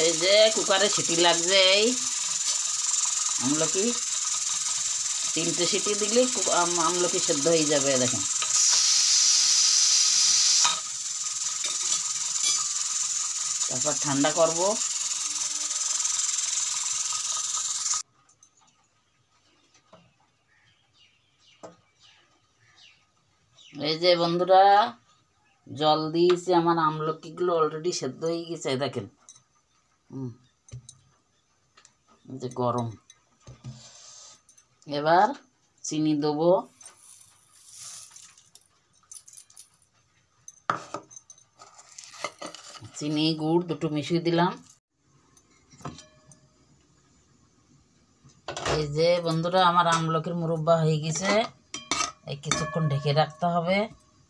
এই যে কুকারে সিটি লাগছে, এই আমলকি 3টে সিটি দিলে আমলকি সেদ্ধ হয়ে যাবে। দেখেন তারপর ঠান্ডা করব। এই যে বন্ধুরা জল দিয়েছি, আমার আমলকিগুলো অলরেডি সেদ্ধ হয়ে গেছে। দেখেন যে গরম। এবার চিনি দেবো, চিনি গুড় দুটো মিশিয়ে দিলাম। এই যে বন্ধুরা আমার আমলকির মুরব্বা হয়ে গেছে। এই কিছুক্ষণ ঢেকে রাখতে হবে,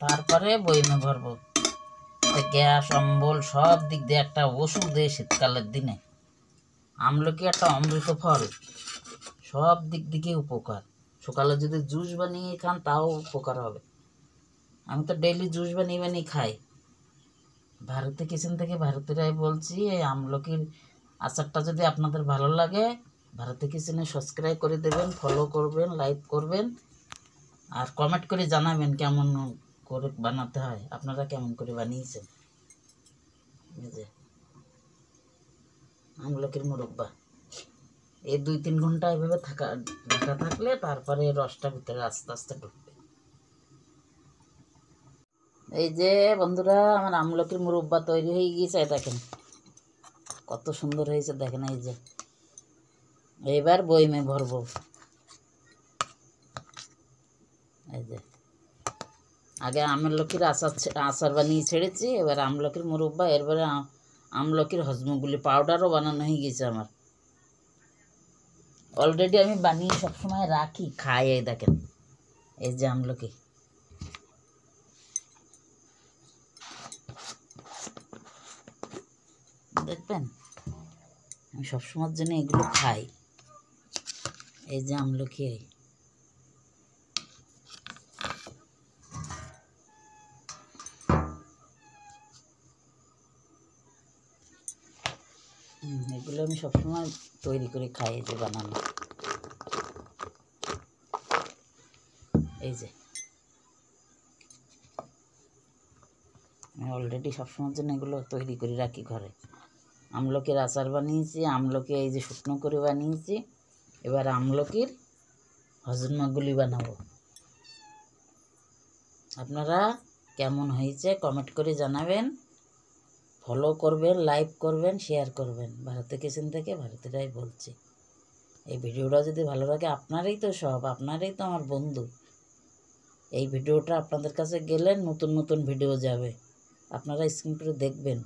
তারপরে বয়মে ভরবো। গ্যাস অম্বল সব দিক দিয়ে একটা ওষুধ দেয় শীতকালের দিনে। আমলকি একটা অমৃত ফল, সব দিক থেকে উপকার। সকালে যদি জুস বানিয়ে খান তাও উপকার হবে। আমি তো ডেইলি জুস বানিয়ে বানিয়ে খাই। ভারতী কিচেন থেকে ভারতীরাই বলছি। এই আমলকির আচারটা যদি আপনাদের ভালো লাগে, ভারতী কিচেনে সাবস্ক্রাইব করে দেবেন, ফলো করবেন, লাইক করবেন, আর কমেন্ট করে জানাবেন কেমন করে বানাতে হয়, আপনারা কেমন করে বানিয়েছেন। এই যে আমলকির মুরব্বা এই 2-3 ঘন্টা এভাবে ঢাকা থাকলে তারপরে রসটা ভিতরে আস্তে আস্তে ঢুকবে। এই যে বন্ধুরা আমার আমলকির মুরব্বা তৈরি হয়ে গিয়েছে। দেখেন কত সুন্দর হয়েছে, দেখেন। এই যে এবার বয়মে ভরবো। এই যে আগে আমলকির আচার বানিয়ে ছেড়েছি, এবার আমলকির মুরব্বা, এরপরে আমলকির হজমগুলি পাউডারও বানানো হয়ে গেছে আমার। অলরেডি আমি বানিয়ে সবসময় রাখি, খাই। এই দেখেন এই যে আমলকি, দেখবেন আমি সবসময়ের জন্য এগুলো খাই। এই যে আমলকি, এগুলো আমি সবসময় তৈরি করে খাই। এই যে বানানো, এই যে আমি অলরেডি সবসময়ের জন্য এগুলো তৈরি করে রাখি ঘরে। আমলকির আচার বানিয়েছি, আমলকি এই যে শুকনো করে বানিয়েছি। এবার আমলকির হজমাগুলি বানাবো। আপনারা কেমন হয়েছে কমেন্ট করে জানাবেন, ফলো করবেন, লাইক করবেন, শেয়ার করবেন। ভারতী কিচেন থেকে ভারতীরাই বলছি। এই ভিডিওটা যদি ভালো লাগে, আপনারাই তো সব, আপনারাই তো আমার বন্ধু। এই ভিডিওটা আপনাদের কাছে গেলে নতুন নতুন ভিডিও যাবে, আপনারা স্ক্রিন করে দেখবেন।